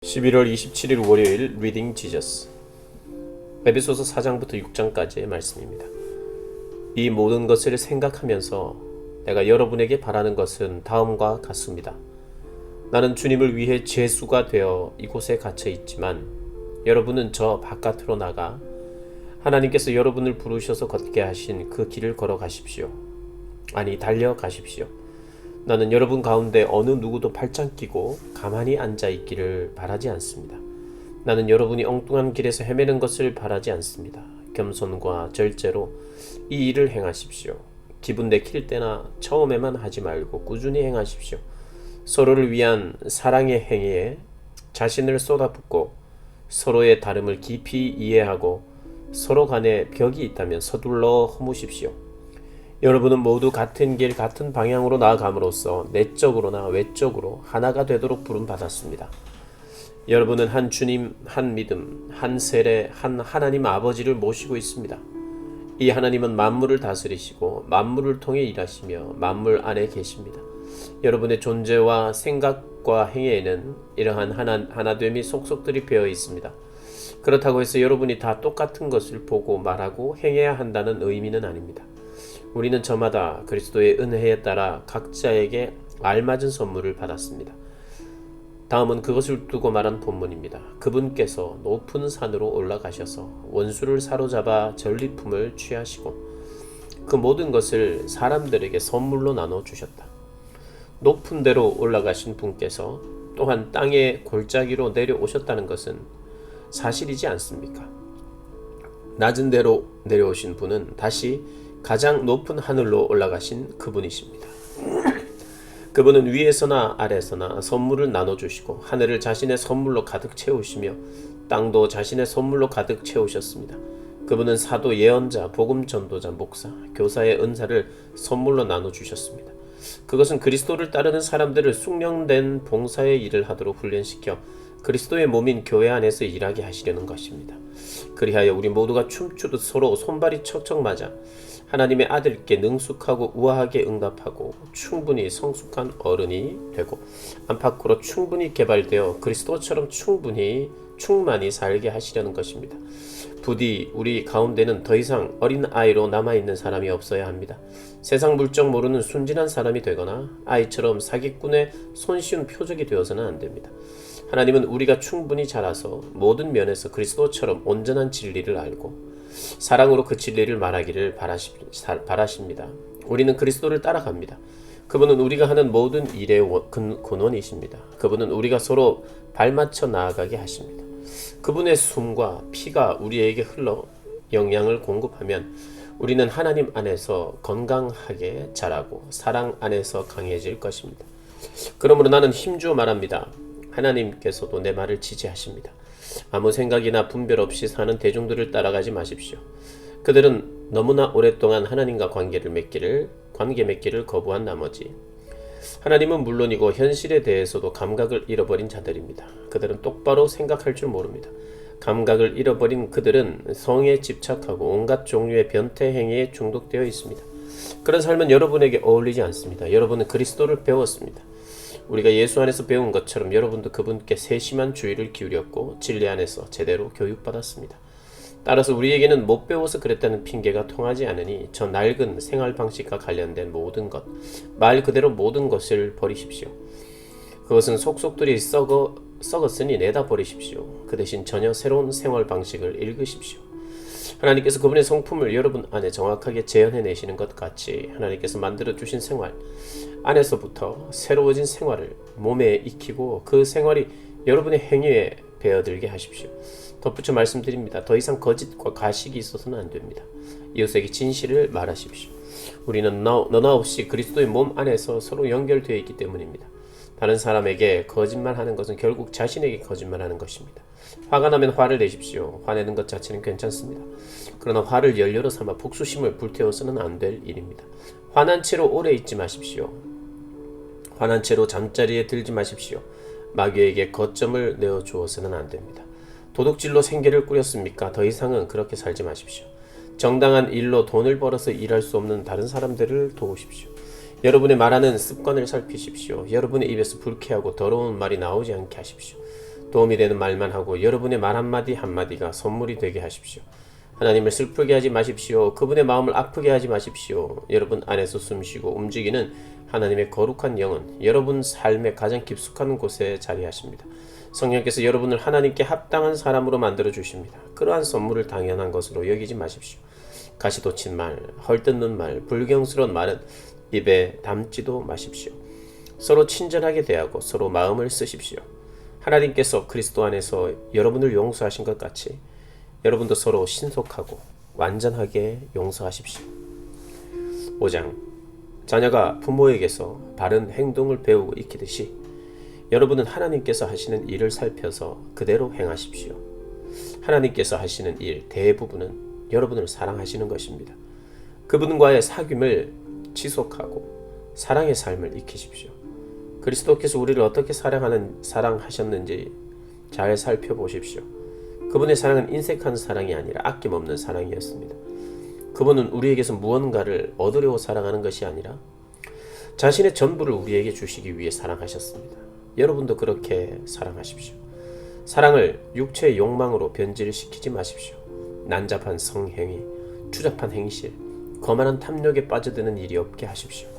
11월 27일 월요일 리딩 지저스. 에베소서 4장부터 6장까지의 말씀입니다. 이 모든 것을 생각하면서 내가 여러분에게 바라는 것은 다음과 같습니다. 나는 주님을 위해 제수가 되어 이곳에 갇혀 있지만 여러분은 저 바깥으로 나가 하나님께서 여러분을 부르셔서 걷게 하신 그 길을 걸어가십시오. 아니, 달려가십시오. 나는 여러분 가운데 어느 누구도 팔짱 끼고 가만히 앉아있기를 바라지 않습니다. 나는 여러분이 엉뚱한 길에서 헤매는 것을 바라지 않습니다. 겸손과 절제로 이 일을 행하십시오. 기분 내킬 때나 처음에만 하지 말고 꾸준히 행하십시오. 서로를 위한 사랑의 행위에 자신을 쏟아붓고 서로의 다름을 깊이 이해하고 서로 간에 벽이 있다면 서둘러 허무십시오. 여러분은 모두 같은 길, 같은 방향으로 나아감으로써 내적으로나 외적으로 하나가 되도록 부름받았습니다. 여러분은 한 주님, 한 믿음, 한 세례, 한 하나님 아버지를 모시고 있습니다. 이 하나님은 만물을 다스리시고 만물을 통해 일하시며 만물 안에 계십니다. 여러분의 존재와 생각과 행위에는 이러한 하나됨이 속속들이 배어 있습니다. 그렇다고 해서 여러분이 다 똑같은 것을 보고 말하고 행해야 한다는 의미는 아닙니다. 우리는 저마다 그리스도의 은혜에 따라 각자에게 알맞은 선물을 받았습니다. 다음은 그것을 두고 말한 본문입니다. 그분께서 높은 산으로 올라가셔서 원수를 사로잡아 전리품을 취하시고 그 모든 것을 사람들에게 선물로 나눠주셨다. 높은 데로 올라가신 분께서 또한 땅의 골짜기로 내려오셨다는 것은 사실이지 않습니까? 낮은 데로 내려오신 분은 다시 가장 높은 하늘로 올라가신 그분이십니다. 그분은 위에서나 아래서나 선물을 나눠주시고 하늘을 자신의 선물로 가득 채우시며 땅도 자신의 선물로 가득 채우셨습니다. 그분은 사도, 예언자, 복음 전도자, 목사, 교사의 은사를 선물로 나눠주셨습니다. 그것은 그리스도를 따르는 사람들을 숙련된 봉사의 일을 하도록 훈련시켜 그리스도의 몸인 교회 안에서 일하게 하시려는 것입니다. 그리하여 우리 모두가 춤추듯 서로 손발이 척척 맞아 하나님의 아들께 능숙하고 우아하게 응답하고 충분히 성숙한 어른이 되고 안팎으로 충분히 개발되어 그리스도처럼 충만히 살게 하시려는 것입니다. 부디 우리 가운데는 더 이상 어린 아이로 남아있는 사람이 없어야 합니다. 세상 물정 모르는 순진한 사람이 되거나 아이처럼 사기꾼의 손쉬운 표적이 되어서는 안 됩니다. 하나님은 우리가 충분히 자라서 모든 면에서 그리스도처럼 온전한 진리를 알고 사랑으로 그 진리를 말하기를 바라십니다. 우리는 그리스도를 따라갑니다. 그분은 우리가 하는 모든 일의 근원이십니다. 그분은 우리가 서로 발맞춰 나아가게 하십니다. 그분의 숨과 피가 우리에게 흘러 영양을 공급하면 우리는 하나님 안에서 건강하게 자라고 사랑 안에서 강해질 것입니다. 그러므로 나는 힘주어 말합니다. 하나님께서도 내 말을 지지하십니다. 아무 생각이나 분별 없이 사는 대중들을 따라가지 마십시오. 그들은 너무나 오랫동안 하나님과 관계 맺기를 거부한 나머지 하나님은 물론이고 현실에 대해서도 감각을 잃어버린 자들입니다. 그들은 똑바로 생각할 줄 모릅니다. 감각을 잃어버린 그들은 성에 집착하고 온갖 종류의 변태 행위에 중독되어 있습니다. 그런 삶은 여러분에게 어울리지 않습니다. 여러분은 그리스도를 배웠습니다. 우리가 예수 안에서 배운 것처럼 여러분도 그분께 세심한 주의를 기울였고 진리 안에서 제대로 교육받았습니다. 따라서 우리에게는 못 배워서 그랬다는 핑계가 통하지 않으니 저 낡은 생활 방식과 관련된 모든 것, 말 그대로 모든 것을 버리십시오. 그것은 속속들이 썩었으니 내다 버리십시오. 그 대신 전혀 새로운 생활 방식을 읽으십시오. 하나님께서 그분의 성품을 여러분 안에 정확하게 재현해내시는 것 같이 하나님께서 만들어주신 생활 안에서부터 새로워진 생활을 몸에 익히고 그 생활이 여러분의 행위에 배어들게 하십시오. 덧붙여 말씀드립니다. 더 이상 거짓과 가식이 있어서는 안 됩니다. 이웃에게 진실을 말하십시오. 우리는 너나 없이 그리스도의 몸 안에서 서로 연결되어 있기 때문입니다. 다른 사람에게 거짓말하는 것은 결국 자신에게 거짓말하는 것입니다. 화가 나면 화를 내십시오. 화내는 것 자체는 괜찮습니다. 그러나 화를 연료로 삼아 복수심을 불태워서는 안 될 일입니다. 화난 채로 오래 있지 마십시오. 화난 채로 잠자리에 들지 마십시오. 마귀에게 거점을 내어주어서는 안 됩니다. 도둑질로 생계를 꾸렸습니까? 더 이상은 그렇게 살지 마십시오. 정당한 일로 돈을 벌어서 일할 수 없는 다른 사람들을 도우십시오. 여러분의 말하는 습관을 살피십시오. 여러분의 입에서 불쾌하고 더러운 말이 나오지 않게 하십시오. 도움이 되는 말만 하고 여러분의 말 한마디 한마디가 선물이 되게 하십시오. 하나님을 슬프게 하지 마십시오. 그분의 마음을 아프게 하지 마십시오. 여러분 안에서 숨쉬고 움직이는 하나님의 거룩한 영은 여러분 삶의 가장 깊숙한 곳에 자리하십니다. 성령께서 여러분을 하나님께 합당한 사람으로 만들어 주십니다. 그러한 선물을 당연한 것으로 여기지 마십시오. 가시돋친 말, 헐뜯는 말, 불경스러운 말은 입에 담지도 마십시오. 서로 친절하게 대하고 서로 마음을 쓰십시오. 하나님께서 그리스도 안에서 여러분을 용서하신 것 같이 여러분도 서로 신속하고 완전하게 용서하십시오. 5장. 자녀가 부모에게서 바른 행동을 배우고 익히듯이 여러분은 하나님께서 하시는 일을 살펴서 그대로 행하십시오. 하나님께서 하시는 일 대부분은 여러분을 사랑하시는 것입니다. 그분과의 사귐을 지속하고 사랑의 삶을 익히십시오. 그리스도께서 우리를 어떻게 사랑하셨는지 잘 살펴보십시오. 그분의 사랑은 인색한 사랑이 아니라 아낌없는 사랑이었습니다. 그분은 우리에게서 무언가를 얻으려고 사랑하는 것이 아니라 자신의 전부를 우리에게 주시기 위해 사랑하셨습니다. 여러분도 그렇게 사랑하십시오. 사랑을 육체의 욕망으로 변질시키지 마십시오. 난잡한 성행위, 추잡한 행실, 거만한 탐욕에 빠져드는 일이 없게 하십시오.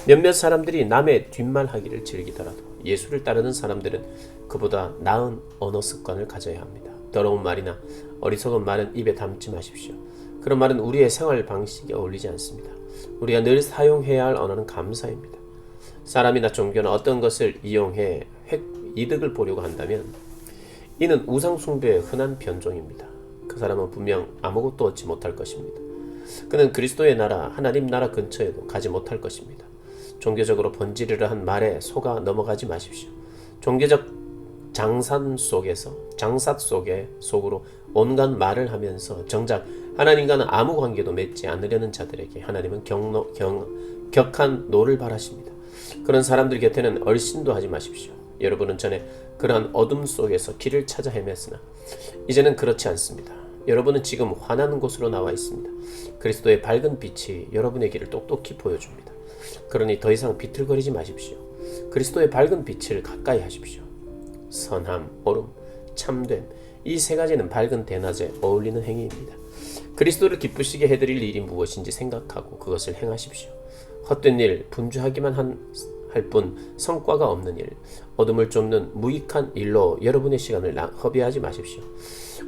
몇몇 사람들이 남의 뒷말하기를 즐기더라도 예수를 따르는 사람들은 그보다 나은 언어 습관을 가져야 합니다. 더러운 말이나 어리석은 말은 입에 담지 마십시오. 그런 말은 우리의 생활 방식에 어울리지 않습니다. 우리가 늘 사용해야 할 언어는 감사입니다. 사람이나 종교는 어떤 것을 이용해 이득을 보려고 한다면 이는 우상 숭배의 흔한 변종입니다. 그 사람은 분명 아무것도 얻지 못할 것입니다. 그는 그리스도의 나라, 하나님 나라 근처에도 가지 못할 것입니다. 종교적으로 번지르르 한 말에 속아 넘어가지 마십시오. 종교적 장산 속으로 온갖 말을 하면서 정작 하나님과는 아무 관계도 맺지 않으려는 자들에게 하나님은 격한 노를 바라십니다. 그런 사람들 곁에는 얼씬도 하지 마십시오. 여러분은 전에 그러한 어둠 속에서 길을 찾아 헤맸으나 이제는 그렇지 않습니다. 여러분은 지금 환한 곳으로 나와 있습니다. 그리스도의 밝은 빛이 여러분의 길을 똑똑히 보여줍니다. 그러니 더 이상 비틀거리지 마십시오. 그리스도의 밝은 빛을 가까이 하십시오. 선함, 옳음, 참됨, 이 세 가지는 밝은 대낮에 어울리는 행위입니다. 그리스도를 기쁘시게 해드릴 일이 무엇인지 생각하고 그것을 행하십시오. 헛된 일, 분주하기만 할 뿐 성과가 없는 일, 어둠을 쫓는 무익한 일로 여러분의 시간을 허비하지 마십시오.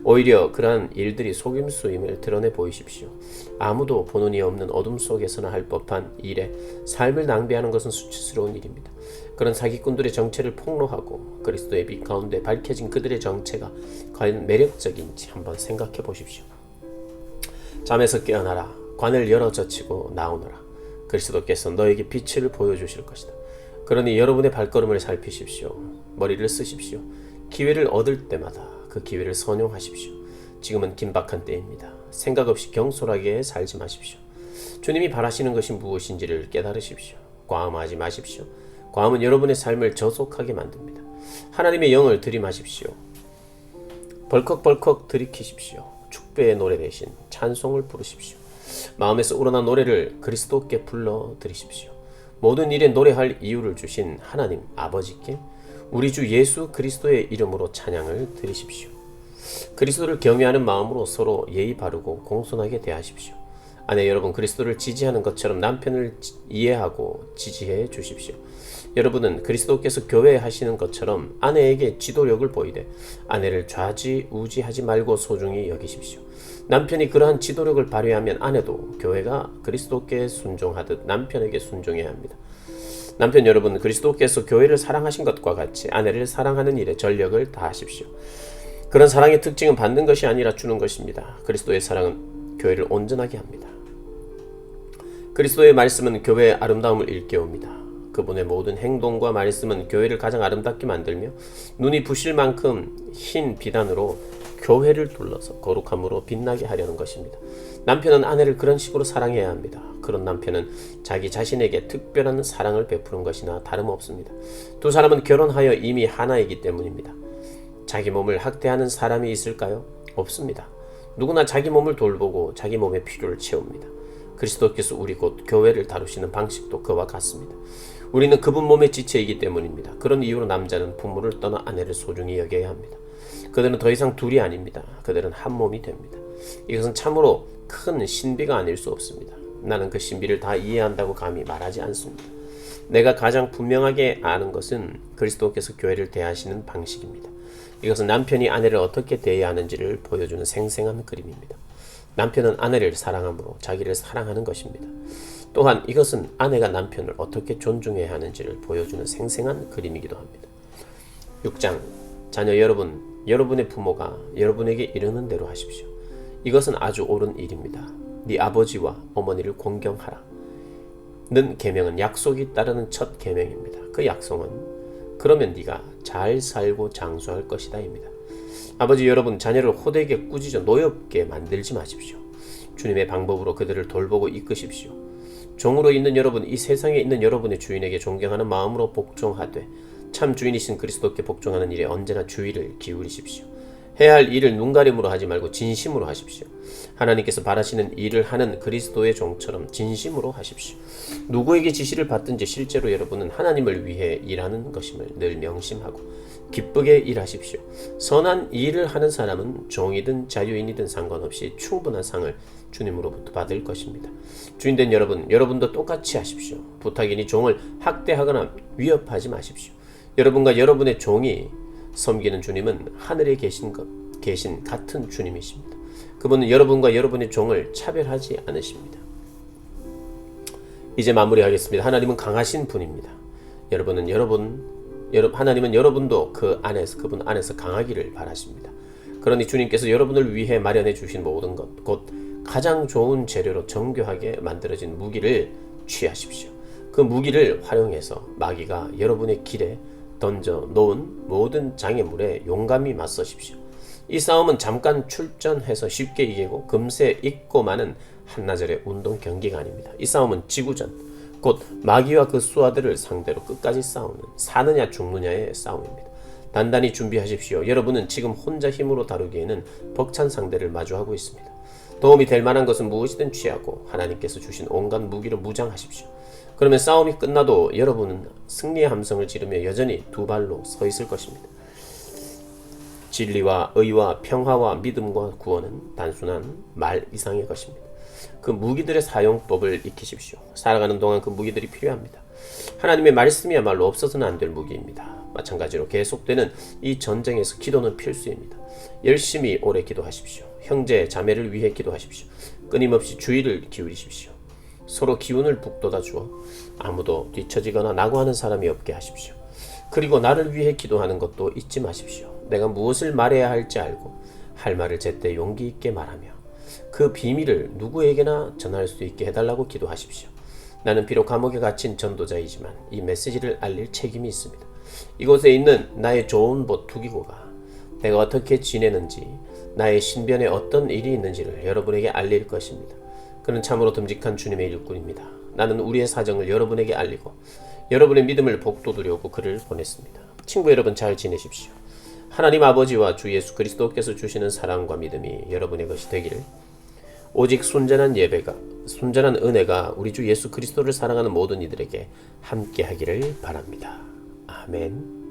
오히려 그러한 일들이 속임수임을 드러내 보이십시오. 아무도 보는 이 없는 어둠 속에서나 할 법한 일에 삶을 낭비하는 것은 수치스러운 일입니다. 그런 사기꾼들의 정체를 폭로하고 그리스도의 빛 가운데 밝혀진 그들의 정체가 과연 매력적인지 한번 생각해 보십시오. 잠에서 깨어나라. 관을 열어 젖히고 나오너라. 그리스도께서 너에게 빛을 보여주실 것이다. 그러니 여러분의 발걸음을 살피십시오. 머리를 쓰십시오. 기회를 얻을 때마다 그 기회를 선용하십시오. 지금은 긴박한 때입니다. 생각 없이 경솔하게 살지 마십시오. 주님이 바라시는 것이 무엇인지를 깨달으십시오. 과음하지 마십시오. 과음은 여러분의 삶을 저속하게 만듭니다. 하나님의 영을 들이마십시오. 벌컥벌컥 들이키십시오. 축배의 노래 대신 찬송을 부르십시오. 마음에서 우러난 노래를 그리스도께 불러드리십시오. 모든 일에 노래할 이유를 주신 하나님 아버지께 우리 주 예수 그리스도의 이름으로 찬양을 드리십시오. 그리스도를 경외하는 마음으로 서로 예의 바르고 공손하게 대하십시오. 아내 여러분, 그리스도를 지지하는 것처럼 남편을 이해하고 지지해 주십시오. 여러분은 그리스도께서 교회에 하시는 것처럼 아내에게 지도력을 보이되 아내를 좌지우지하지 말고 소중히 여기십시오. 남편이 그러한 지도력을 발휘하면 아내도 교회가 그리스도께 순종하듯 남편에게 순종해야 합니다. 남편 여러분, 그리스도께서 교회를 사랑하신 것과 같이 아내를 사랑하는 일에 전력을 다하십시오. 그런 사랑의 특징은 받는 것이 아니라 주는 것입니다. 그리스도의 사랑은 교회를 온전하게 합니다. 그리스도의 말씀은 교회의 아름다움을 일깨웁니다. 그분의 모든 행동과 말씀은 교회를 가장 아름답게 만들며 눈이 부실 만큼 흰 비단으로 교회를 둘러서 거룩함으로 빛나게 하려는 것입니다. 남편은 아내를 그런 식으로 사랑해야 합니다. 그런 남편은 자기 자신에게 특별한 사랑을 베푸는 것이나 다름없습니다. 두 사람은 결혼하여 이미 하나이기 때문입니다. 자기 몸을 학대하는 사람이 있을까요? 없습니다. 누구나 자기 몸을 돌보고 자기 몸의 필요를 채웁니다. 그리스도께서 우리 곧 교회를 다루시는 방식도 그와 같습니다. 우리는 그분 몸에 지체이기 때문입니다. 그런 이유로 남자는 부모를 떠나 아내를 소중히 여겨야 합니다. 그들은 더 이상 둘이 아닙니다. 그들은 한 몸이 됩니다. 이것은 참으로 큰 신비가 아닐 수 없습니다. 나는 그 신비를 다 이해한다고 감히 말하지 않습니다. 내가 가장 분명하게 아는 것은 그리스도께서 교회를 대하시는 방식입니다. 이것은 남편이 아내를 어떻게 대해야 하는지를 보여주는 생생한 그림입니다. 남편은 아내를 사랑함으로 자기를 사랑하는 것입니다. 또한 이것은 아내가 남편을 어떻게 존중해야 하는지를 보여주는 생생한 그림이기도 합니다. 6장, 자녀 여러분, 여러분의 부모가 여러분에게 이르는 대로 하십시오. 이것은 아주 옳은 일입니다. 네 아버지와 어머니를 공경하라. 는 계명은 약속이 따르는 첫 계명입니다. 그 약속은 그러면 네가 잘 살고 장수할 것이다입니다. 아버지 여러분, 자녀를 호되게 꾸짖어 노엽게 만들지 마십시오. 주님의 방법으로 그들을 돌보고 이끄십시오. 종으로 있는 여러분, 이 세상에 있는 여러분의 주인에게 존경하는 마음으로 복종하되 참 주인이신 그리스도께 복종하는 일에 언제나 주의를 기울이십시오. 해야 할 일을 눈가림으로 하지 말고 진심으로 하십시오. 하나님께서 바라시는 일을 하는 그리스도의 종처럼 진심으로 하십시오. 누구에게 지시를 받든지 실제로 여러분은 하나님을 위해 일하는 것임을 늘 명심하고 기쁘게 일하십시오. 선한 일을 하는 사람은 종이든 자유인이든 상관없이 충분한 상을 주님으로부터 받을 것입니다. 주인된 여러분, 여러분도 똑같이 하십시오. 부탁이니 종을 학대하거나 위협하지 마십시오. 여러분과 여러분의 종이 섬기는 주님은 하늘에 계신 같은 주님이십니다. 그분은 여러분과 여러분의 종을 차별하지 않으십니다. 이제 마무리하겠습니다. 하나님은 강하신 분입니다. 하나님은 여러분도 그분 안에서 강하기를 바라십니다. 그러니 주님께서 여러분을 위해 마련해 주신 모든 것, 곧 가장 좋은 재료로 정교하게 만들어진 무기를 취하십시오. 그 무기를 활용해서 마귀가 여러분의 길에 던져 놓은 모든 장애물에 용감히 맞서십시오. 이 싸움은 잠깐 출전해서 쉽게 이기고 금세 잊고 마는 한나절의 운동 경기가 아닙니다. 이 싸움은 지구전, 곧 마귀와 그 수하들을 상대로 끝까지 싸우는 사느냐 죽느냐의 싸움입니다. 단단히 준비하십시오. 여러분은 지금 혼자 힘으로 다루기에는 벅찬 상대를 마주하고 있습니다. 도움이 될 만한 것은 무엇이든 취하고 하나님께서 주신 온갖 무기로 무장하십시오. 그러면 싸움이 끝나도 여러분은 승리의 함성을 지르며 여전히 두 발로 서 있을 것입니다. 진리와 의와 평화와 믿음과 구원은 단순한 말 이상의 것입니다. 그 무기들의 사용법을 익히십시오. 살아가는 동안 그 무기들이 필요합니다. 하나님의 말씀이야말로 없어서는 안 될 무기입니다. 마찬가지로 계속되는 이 전쟁에서 기도는 필수입니다. 열심히 오래 기도하십시오. 형제, 자매를 위해 기도하십시오. 끊임없이 주의를 기울이십시오. 서로 기운을 북돋아 주어 아무도 뒤처지거나 낙오하는 사람이 없게 하십시오. 그리고 나를 위해 기도하는 것도 잊지 마십시오. 내가 무엇을 말해야 할지 알고 할 말을 제때 용기 있게 말하며 그 비밀을 누구에게나 전할 수 있게 해달라고 기도하십시오. 나는 비록 감옥에 갇힌 전도자이지만 이 메시지를 알릴 책임이 있습니다. 이곳에 있는 나의 좋은 보투기고가 내가 어떻게 지내는지, 나의 신변에 어떤 일이 있는지를 여러분에게 알릴 것입니다. 그는 참으로 듬직한 주님의 일꾼입니다. 나는 우리의 사정을 여러분에게 알리고 여러분의 믿음을 복돋으려고 그를 보냈습니다. 친구 여러분, 잘 지내십시오. 하나님 아버지와 주 예수 그리스도께서 주시는 사랑과 믿음이 여러분의 것이 되기를, 오직 순전한 은혜가 우리 주 예수 그리스도를 사랑하는 모든 이들에게 함께 하기를 바랍니다. 아멘.